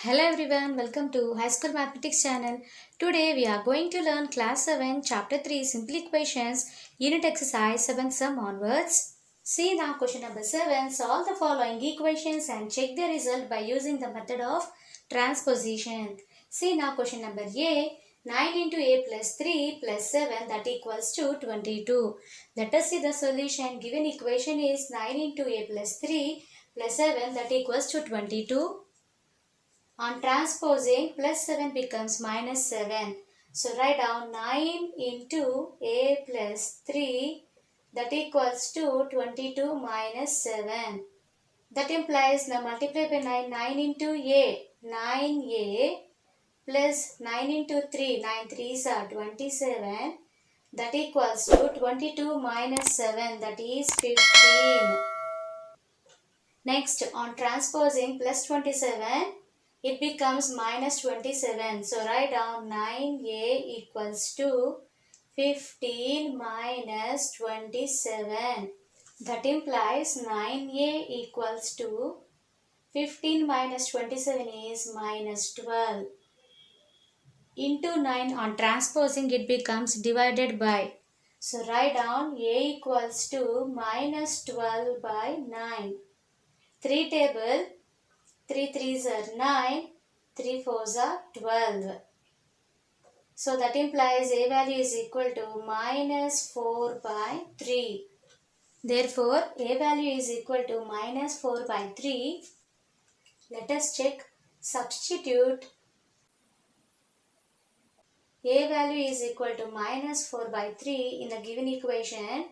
Hello everyone, welcome to High School Mathematics channel. Today we are going to learn class 7 chapter 3 simple equations unit exercise 7 sum onwards. See now question number 7. Solve the following equations and check the result by using the method of transposition. See now question number A. 9 into a plus 3 plus 7 that equals to 22. Let us see the solution. Given equation is 9 into a plus 3 plus 7 that equals to 22. On transposing, plus 7 becomes minus 7. So write down 9 into a plus 3 that equals to 22 minus 7. That implies now multiply by 9 into a, 9a plus 9 into 3, 9 3s are 27. That equals to 22 minus 7, that is 15. Next, on transposing plus 27, it becomes minus 27. So write down 9a equals to 15 minus 27. That implies 9a equals to 15 minus 27 is minus 12. Into 9 on transposing it becomes divided by. So write down a equals to minus 12 by 9. 3 table, 3 3s are 9, 3 4s are 12. So that implies a value is equal to minus 4 by 3. Therefore, a value is equal to minus 4 by 3. Let us check. Substitute a value is equal to minus 4 by 3 in the given equation.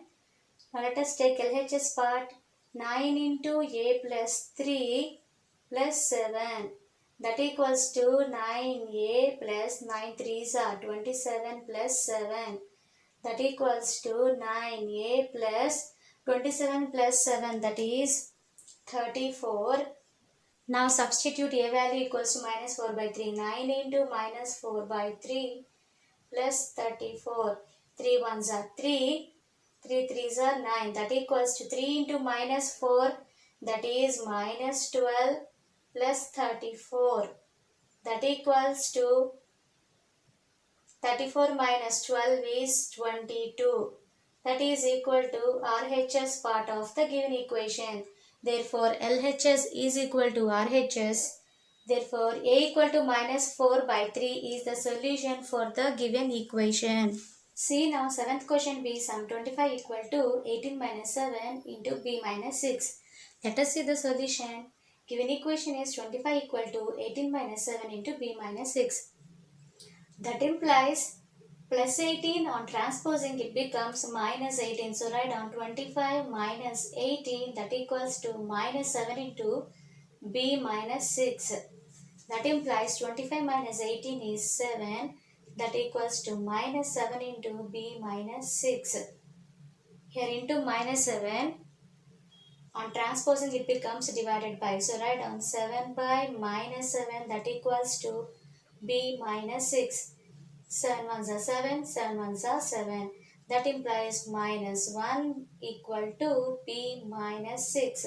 Now let us take LHS part. 9 into a plus 3 plus 7. That equals to 9a plus 9 3s are 27 plus 7. That equals to 9a plus 27 plus 7, that is 34. Now substitute a value equals to minus 4 by 3. 9 into minus 4 by 3 plus 34. 3 1s are 3. 3 3s are 9. That equals to 3 into minus 4, that is minus 12 plus 34. That equals to 34 minus 12 is 22. That is equal to RHS part of the given equation. Therefore, LHS is equal to RHS. Therefore, A equal to minus 4 by 3 is the solution for the given equation. See now 7th question B, sum 25 equal to 18 minus 7 into B minus 6. Let us see the solution. Given equation is 25 equal to 18 minus 7 into B minus 6. That implies plus 18 on transposing it becomes minus 18. So write down 25 minus 18 that equals to minus 7 into B minus 6. That implies 25 minus 18 is 7. That equals to minus 7 into B minus 6. Here into minus 7. On transposing it becomes divided by. So write down 7 by minus 7 that equals to B minus 6. 7 1s are 7, 7 1s are 7. That implies minus 1 equal to B minus 6.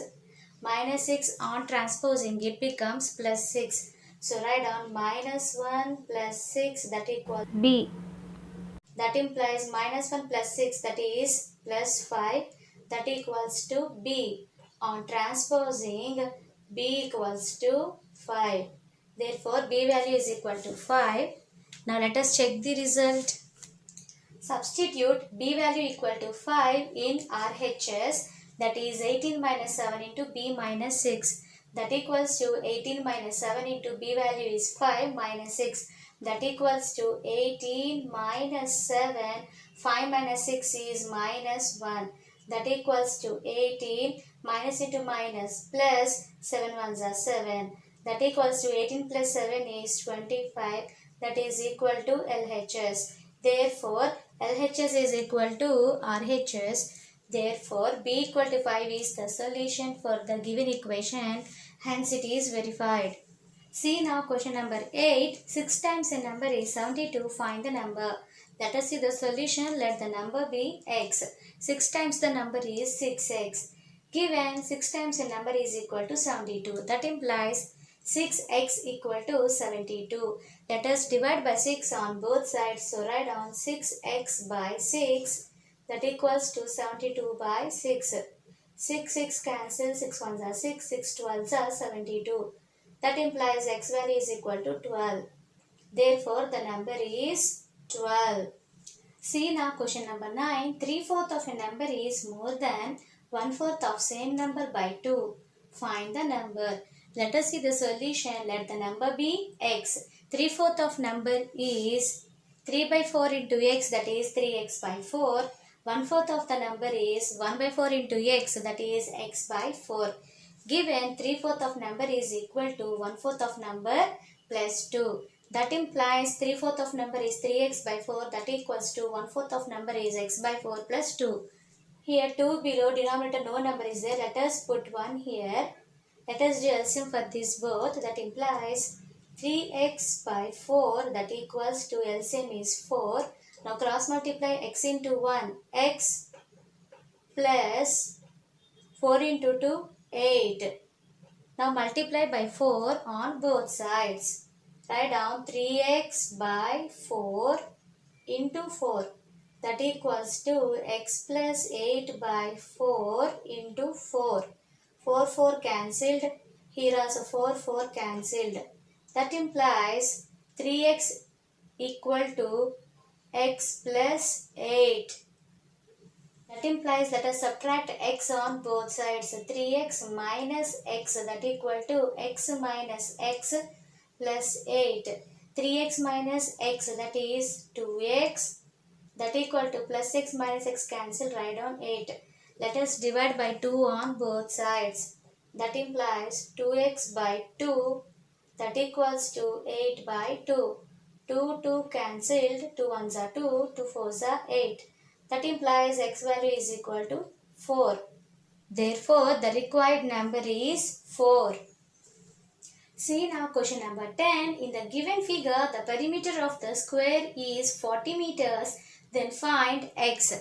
Minus 6 on transposing it becomes plus 6. So write down minus 1 plus 6 that equals B. That implies minus 1 plus 6 that is plus 5 that equals to B. On transposing B equals to 5. Therefore B value is equal to 5. Now let us check the result. Substitute B value equal to 5 in RHS, that is 18 minus 7 into B minus 6. That equals to 18 minus 7 into B value is 5 minus 6. That equals to 18 minus 7. 5 minus 6 is minus 1. That equals to 18 minus into minus plus 7 1s are 7. That equals to 18 plus 7 is 25. That is equal to LHS. Therefore, LHS is equal to RHS. Therefore, B equal to 5 is the solution for the given equation. Hence, it is verified. See now question number 8. 6 times a number is 72. Find the number. Let us see the solution. Let the number be x. 6 times the number is 6x. Given 6 times a number is equal to 72. That implies 6x equal to 72. Let us divide by 6 on both sides. So write down 6x by 6, that equals to 72 by 6. 6 cancel, 6 ones are 6, 6 12s are 72. That implies x value is equal to 12. Therefore, the number is 12. See now question number 9. 3/4 of a number is more than 1/4 of same number by 2. Find the number. Let us see the solution. Let the number be x. 3/4 of number is 3 by 4 into x, that is 3x by 4. 1/4 of the number is 1 by 4 into x, that is x by 4. Given 3/4 of number is equal to 1/4 of number plus 2. That implies 3/4 of number is 3x by 4, that equals to 1/4 of number is x by 4 plus 2. Here 2 below, denominator no number is there. Let us put 1 here. Let us do LCM for this both. That implies 3x by 4, that equals to LCM is 4. Now cross multiply x into 1. X plus 4 into 2, 8. Now multiply by 4 on both sides. Write down 3x by 4 into 4. That equals to x plus 8 by 4 into 4. 4 cancelled. Here also 4 cancelled. That implies 3x equal to x plus 8. That implies let us subtract x on both sides. 3x minus x, that equal to x minus x plus 8. 3x minus x, that is 2x, that equal to plus x minus x cancel, write down 8. Let us divide by 2 on both sides. That implies 2x by 2, that equals to 8 by 2. 2 cancelled, 2 ones are 2, 2 fours are 8. That implies x value is equal to 4. Therefore, the required number is 4. See now question number 10. In the given figure, the perimeter of the square is 40 meters. Then find x.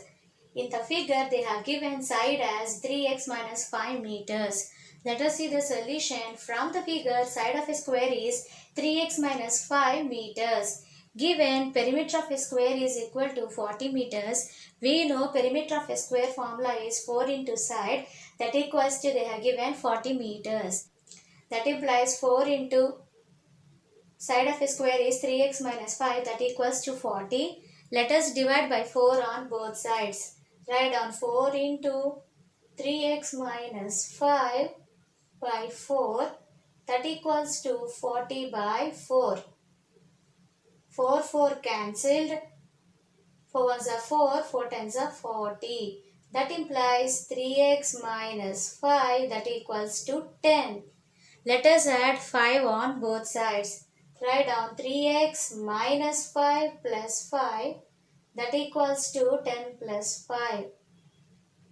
In the figure, they have given side as 3x minus 5 meters. Let us see the solution. From the figure, side of a square is 3x minus 5 meters. Given perimeter of a square is equal to 40 meters, we know perimeter of a square formula is 4 into side, that equals to they have given 40 meters. That implies 4 into side of a square is 3x minus 5, that equals to 40. Let us divide by 4 on both sides. Write down 4 into 3x minus 5 by 4, that equals to 40 by 4. 4 cancelled. 4 ones are 4, 4 tens are 40. That implies 3x minus 5, that equals to 10. Let us add 5 on both sides. Write down 3x minus 5 plus 5, that equals to 10 plus 5.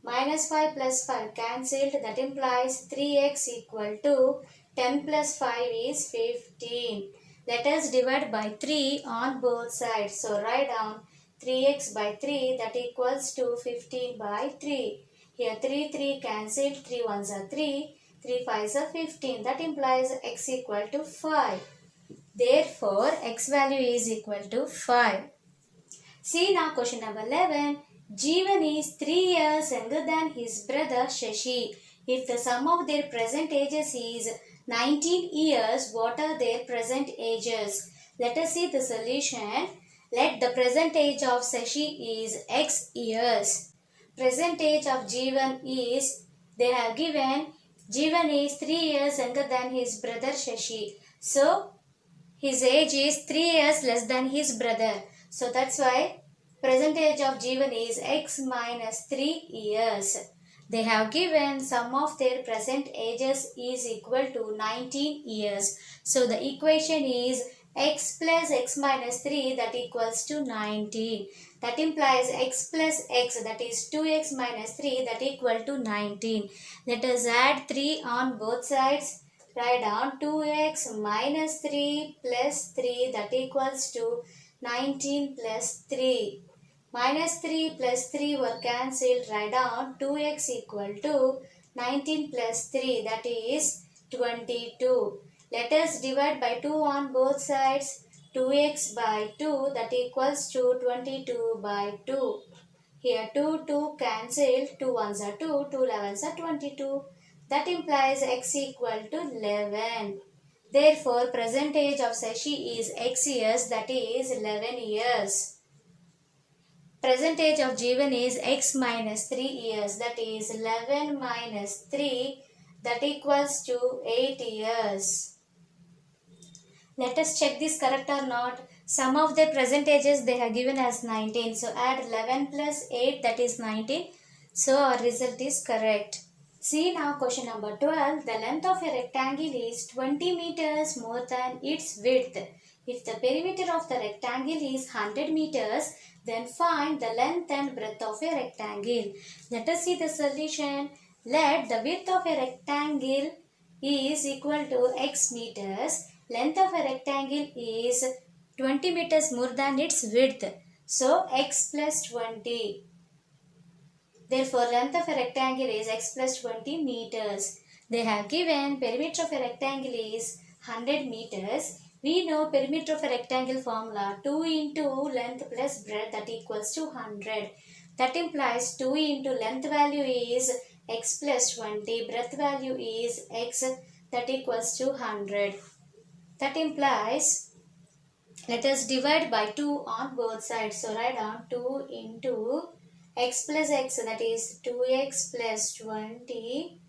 Minus 5 plus 5 cancelled, that implies 3x equal to 10 plus 5 is 15. Let us divide by 3 on both sides. So write down 3x by 3, that equals to 15 by 3. Here 3 cancelled, 3 ones are 3, 3 fives are 15. That implies x equal to 5. Therefore, x value is equal to 5. See now question number 11. Jeevan is 3 years younger than his brother Shashi. If the sum of their present ages is 19 years, what are their present ages? Let us see the solution. Let the present age of Shashi is x years. Present age of Jeevan is, they have given, Jeevan is 3 years younger than his brother Shashi. So, his age is 3 years less than his brother. So, that's why present age of Jeevan is x minus 3 years. They have given sum of their present ages is equal to 19 years. So, the equation is x plus x minus 3, that equals to 19. That implies x plus x, that is 2x minus 3, that equal to 19. Let us add 3 on both sides. Write down 2x minus 3 plus 3, that equals to 19 plus 3. Minus 3 plus 3 were cancelled. Write down 2x equal to 19 plus 3, that is 22. Let us divide by 2 on both sides. 2x by 2 that equals to 22 by 2. Here 2 cancel, 2 ones are 2, 2 11s are 22. That implies x equal to 11. Therefore, present age of Shashi is x years, that is 11 years. Present age of Jeevan is x minus 3 years, that is 11 minus 3, that equals to 8 years. Let us check this correct or not. Some of their present ages they have given as 19. So add 11 plus 8, that is 19. So our result is correct. See now question number 12. The length of a rectangle is 20 meters more than its width. If the perimeter of the rectangle is 100 meters, then find the length and breadth of a rectangle. Let us see the solution. Let the width of a rectangle is equal to x meters. Length of a rectangle is 20 meters more than its width. So x plus 20. Therefore, length of a rectangle is x plus 20 meters. They have given perimeter of a rectangle is 100 meters. We know perimeter of a rectangle formula 2 into length plus breadth, that equals to 100. That implies 2 into length value is x plus 20. Breadth value is x, that equals to 100. That implies, let us divide by 2 on both sides. So write down 2 into x plus x, that is 2x plus 20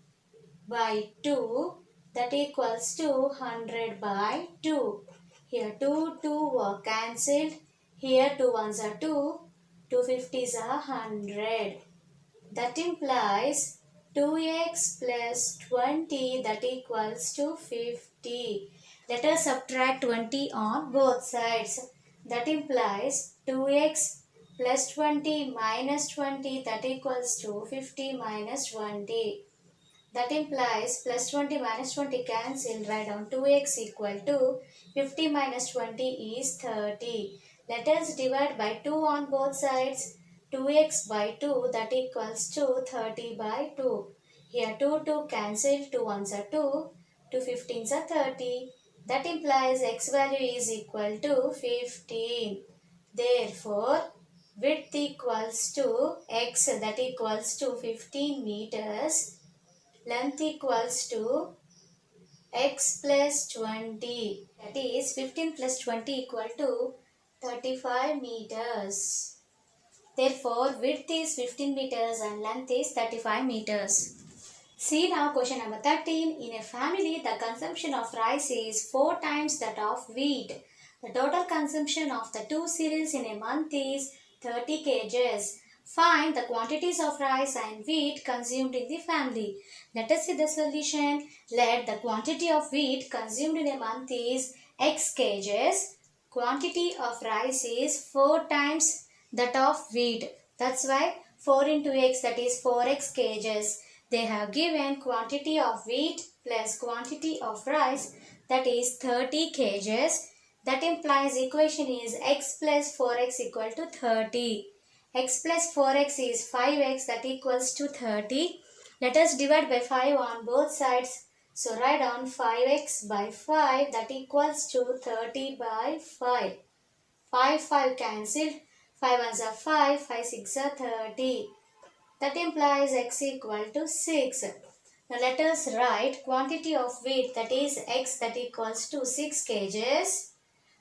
by 2, that equals to 100 by 2. Here 2 were cancelled. Here 2 ones are 2. 2 50s are 100. That implies 2x plus 20, that equals to 50. Let us subtract 20 on both sides. That implies 2x plus 20 minus 20, that equals to 50 minus 20. That implies plus 20 minus 20 cancel. Write down 2x equal to 50 minus 20 is 30. Let us divide by 2 on both sides. 2x by 2, that equals to 30 by 2. Here 2 cancel, 2 ones are 2, 2 15s are 30. That implies x value is equal to 15. Therefore, width equals to x, that equals to 15 meters. Length equals to x plus 20, that is 15 plus 20 equal to 35 meters. Therefore, width is 15 meters and length is 35 meters. See now question number 13. In a family, the consumption of rice is 4 times that of wheat. The total consumption of the two cereals in a month is 30 kgs. Find the quantities of rice and wheat consumed in the family. Let us see the solution. Let the quantity of wheat consumed in a month is x kgs. Quantity of rice is 4 times that of wheat. That's why 4 into x, that is 4x kgs. They have given quantity of wheat plus quantity of rice, that is 30 kgs. That implies equation is x plus 4x equal to 30. X plus 4x is 5x, that equals to 30. Let us divide by 5 on both sides. So write down 5x by 5, that equals to 30 by 5. 5 cancelled. 5 ones are 5, 5 6 are 30. That implies x equal to 6. Now let us write quantity of wheat, that is x, that equals to 6 kgs.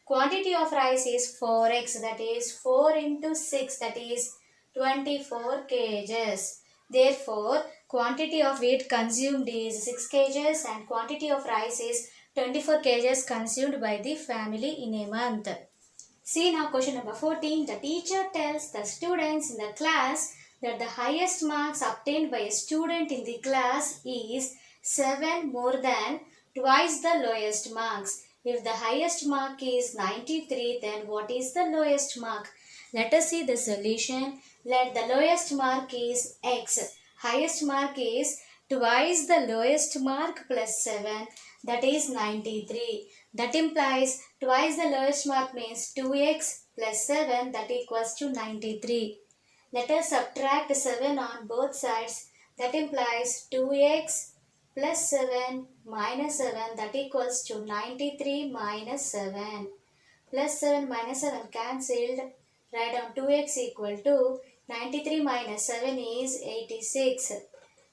Quantity of rice is 4x, that is 4 into 6, that is 24 kgs. Therefore, quantity of wheat consumed is 6 kgs and quantity of rice is 24 kgs consumed by the family in a month. See now question number 14. The teacher tells the students in the class that the highest marks obtained by a student in the class is 7 more than twice the lowest marks. If the highest mark is 93, then what is the lowest mark? Let us see the solution. Let the lowest mark is x. Highest mark is twice the lowest mark plus 7, that is 93. That implies twice the lowest mark means 2x plus 7, that equals to 93. Let us subtract 7 on both sides. That implies 2x plus 7 minus 7, that equals to 93 minus 7. Plus 7 minus 7 cancelled. Write down 2x equal to 93 minus 7 is 86.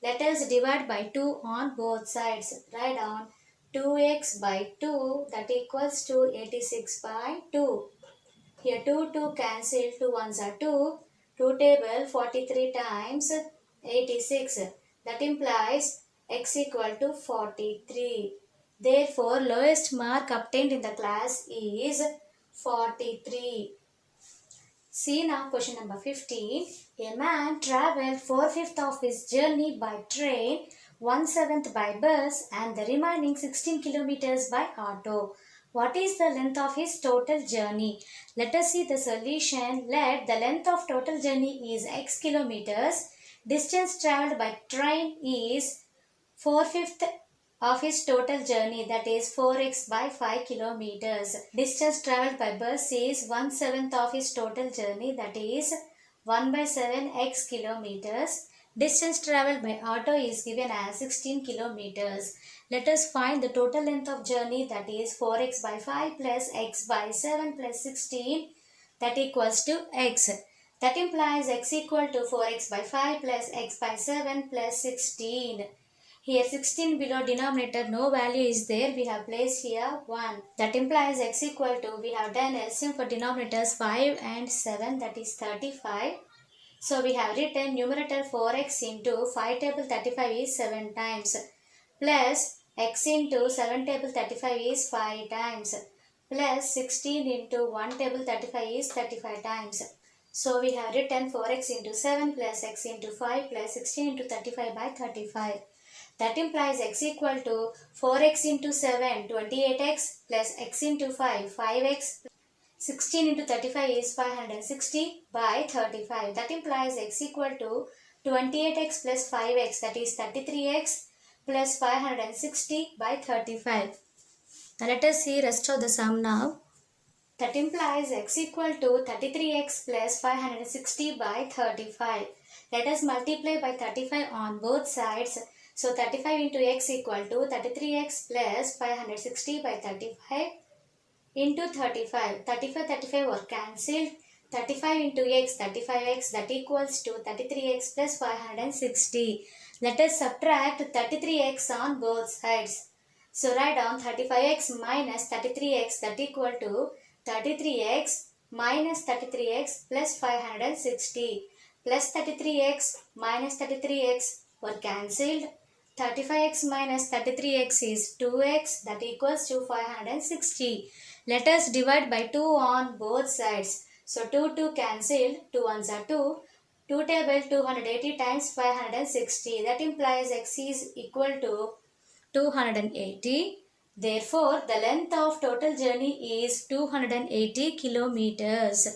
Let us divide by 2 on both sides. Write down 2x by 2, that equals to 86 by 2. Here 2 cancel, 2 ones are 2. 2 table 43 times 86. That implies x equal to 43. Therefore, lowest mark obtained in the class is 43. See now question number 15. A man travelled 4/5 of his journey by train, 1/7 by bus and the remaining 16 kilometers by auto. What is the length of his total journey? Let us see the solution. Let the length of total journey is x kilometers. Distance travelled by train is 4/5 of his total journey, that is 4x by 5 kilometers. Distance travelled by bus is 1/7 of his total journey, that is 1 by 7x kilometers. Distance travelled by auto is given as 16 kilometers. Let us find the total length of journey, that is 4x by 5 plus x by 7 plus 16, that equals to x. That implies x equal to 4x by 5 plus x by 7 plus 16. Here 16 below denominator, no value is there. We have placed here 1. That implies x equal to, we have done LCM for denominators 5 and 7, that is 35. So we have written numerator 4x into 5 table 35 is 7 times. Plus x into 7 table 35 is 5 times. Plus 16 into 1 table 35 is 35 times. So we have written 4x into 7 plus x into 5 plus 16 into 35 by 35. That implies x equal to 4x into 7, 28x plus x into 5, 5x. 16 into 35 is 560 by 35. That implies x equal to 28x plus 5x, that is 33x plus 560 by 35. Now let us see rest of the sum now. That implies x equal to 33x plus 560 by 35. Let us multiply by 35 on both sides. So 35 into x equal to 33x plus 560 by 35 into 35. 35 were cancelled. 35 into x, 35x, that equals to 33x plus 560. Let us subtract 33x on both sides. So write down 35x minus 33x, that equal to 33x minus 33x plus 560. Plus 33x minus 33x were cancelled. 35x minus 33x is 2x, that equals to 560. Let us divide by 2 on both sides. So 2 cancelled, 2 ones are 2. 2 table 280 times 560. That implies x is equal to 280. Therefore, the length of total journey is 280 kilometers.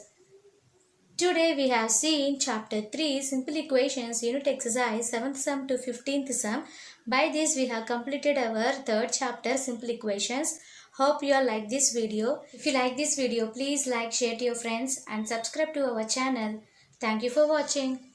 Today we have seen chapter 3 simple equations unit exercise 7th sum to 15th sum. By this we have completed our third chapter simple equations. Hope you all like this video. If you like this video, please like, share to your friends and subscribe to our channel. Thank you for watching.